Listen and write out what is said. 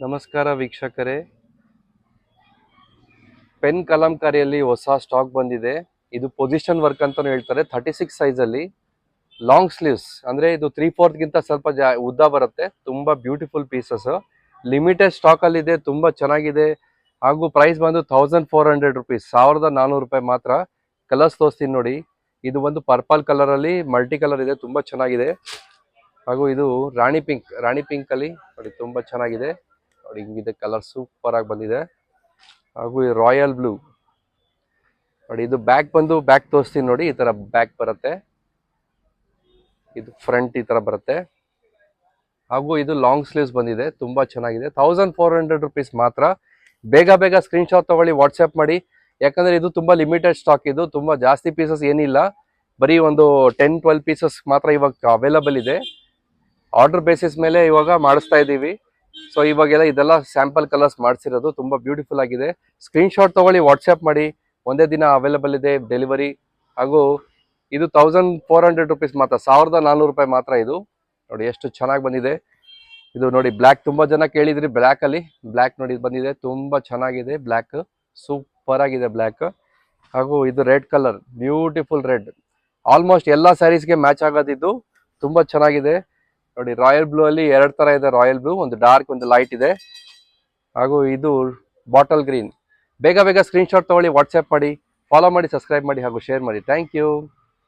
ನಮಸ್ಕಾರ ವೀಕ್ಷಕರೇ, ಪೆನ್ ಕಲಂಕಾರಿಯಲ್ಲಿ ಹೊಸ ಸ್ಟಾಕ್ ಬಂದಿದೆ. ಇದು ಪೊಸಿಷನ್ ವರ್ಕ್ ಅಂತಾನು ಹೇಳ್ತಾರೆ. 36 ಸೈಜ್ ಅಲ್ಲಿ ಲಾಂಗ್ ಸ್ಲೀವ್ಸ್, ಅಂದ್ರೆ ಇದು 3/4 ಗಿಂತ ಸ್ವಲ್ಪ ಉದ್ದ ಬರುತ್ತೆ. ತುಂಬಾ ಬ್ಯೂಟಿಫುಲ್ ಪೀಸಸ್, ಲಿಮಿಟೆಡ್ ಸ್ಟಾಕ್ ಅಲ್ಲಿ ಇದೆ. ತುಂಬಾ ಚೆನ್ನಾಗಿದೆ. ಹಾಗೂ ಪ್ರೈಸ್ ಬಂದು 1400 ರುಪೀಸ್, 1400 ರೂಪಾಯಿ ಮಾತ್ರ. ಕಲರ್ಸ್ ತೋರಿಸ್ತೀನಿ ನೋಡಿ. ಇದು ಒಂದು ಪರ್ಪಲ್ ಕಲರ್ ಅಲ್ಲಿ ಮಲ್ಟಿ ಕಲರ್ ಇದೆ, ತುಂಬಾ ಚೆನ್ನಾಗಿದೆ. ಹಾಗೂ ಇದು ರಾಣಿ ಪಿಂಕ್ ಅಲ್ಲಿ ನೋಡಿ, ತುಂಬಾ ಚೆನ್ನಾಗಿದೆ ನೋಡಿ. ಹಿಂಗಿದೆ ಕಲರ್, ಸೂಪರ್ ಆಗಿ ಬಂದಿದೆ. ಹಾಗೂ ಈ ರಾಯಲ್ ಬ್ಲೂ ನೋಡಿ. ಇದು ಬ್ಯಾಕ್ ತೋರಿಸ್ತೀನಿ ನೋಡಿ. ಈ ತರ ಬ್ಯಾಕ್ ಬರುತ್ತೆ, ಇದು ಫ್ರಂಟ್ ಈ ತರ ಬರುತ್ತೆ. ಹಾಗೂ ಇದು ಲಾಂಗ್ ಸ್ಲೀವ್ಸ್ ಬಂದಿದೆ, ತುಂಬಾ ಚೆನ್ನಾಗಿದೆ. 1400 ರುಪೀಸ್ ಮಾತ್ರ. ಬೇಗ ಬೇಗ ಸ್ಕ್ರೀನ್ ಶಾಟ್ ತಗೊಳ್ಳಿ, ವಾಟ್ಸ್ಆಪ್ ಮಾಡಿ. ಯಾಕಂದ್ರೆ ಇದು ತುಂಬಾ ಲಿಮಿಟೆಡ್ ಸ್ಟಾಕ್. ಇದು ತುಂಬಾ ಜಾಸ್ತಿ ಪೀಸಸ್ ಏನಿಲ್ಲ, ಬರೀ ಒಂದು 10-12 ಪೀಸಸ್ ಮಾತ್ರ ಇವಾಗ ಅವೈಲಬಲ್ ಇದೆ. ಆರ್ಡರ್ ಬೇಸಿಸ್ ಮೇಲೆ ಇವಾಗ ಮಾಡಿಸ್ತಾ ಇದ್ದೀವಿ. ಸೊ ಇವಾಗೆಲ್ಲ ಇದೆಲ್ಲ ಸ್ಯಾಂಪಲ್ ಕಲರ್ಸ್ ಮಾಡಿಸಿರೋದು. ತುಂಬಾ ಬ್ಯೂಟಿಫುಲ್ ಆಗಿದೆ. ಸ್ಕ್ರೀನ್ ಶಾಟ್ ತಗೊಳ್ಳಿ, ವಾಟ್ಸ್ಆಪ್ ಮಾಡಿ. ಒಂದೇ ದಿನ ಅವೈಲಬಲ್ ಇದೆ ಡೆಲಿವರಿ. ಹಾಗೂ ಇದು 1400 ರುಪೀಸ್ ಮಾತ್ರ, 1400 ರೂಪಾಯಿ ಮಾತ್ರ. ಇದು ನೋಡಿ ಎಷ್ಟು ಚೆನ್ನಾಗಿ ಬಂದಿದೆ. ಇದು ನೋಡಿ ಬ್ಲ್ಯಾಕ್, ತುಂಬಾ ಜನ ಕೇಳಿದ್ರಿ ಬ್ಲ್ಯಾಕ್ ಅಲ್ಲಿ. ಬ್ಲ್ಯಾಕ್ ನೋಡಿ ಬಂದಿದೆ, ತುಂಬಾ ಚೆನ್ನಾಗಿದೆ. ಬ್ಲ್ಯಾಕ್ ಸೂಪರ್ ಆಗಿದೆ ಬ್ಲ್ಯಾಕ್. ಹಾಗೂ ಇದು red colour, beautiful red. Almost ಎಲ್ಲಾ ಸ್ಯಾರೀಸ್ಗೆ ಮ್ಯಾಚ್ ಆಗೋದಿದ್ದು. ತುಂಬಾ ಚೆನ್ನಾಗಿದೆ ನೋಡಿ. ರಾಯಲ್ ಬ್ಲೂ ಅಲ್ಲಿ ಎರಡು ತರ ಇದೆ. ರಾಯಲ್ ಬ್ಲೂ ಒಂದು ಡಾರ್ಕ್, ಒಂದು ಲೈಟ್ ಇದೆ. ಹಾಗೂ ಇದು ಬಾಟಲ್ ಗ್ರೀನ್. ಬೇಗ ಬೇಗ ಸ್ಕ್ರೀನ್ ಶಾಟ್ ತಗೊಳ್ಳಿ, ವಾಟ್ಸ್ಆಪ್ ಮಾಡಿ, ಫಾಲೋ ಮಾಡಿ, ಸಬ್ಸ್ಕ್ರೈಬ್ ಮಾಡಿ ಹಾಗೂ ಶೇರ್ ಮಾಡಿ. Thank you.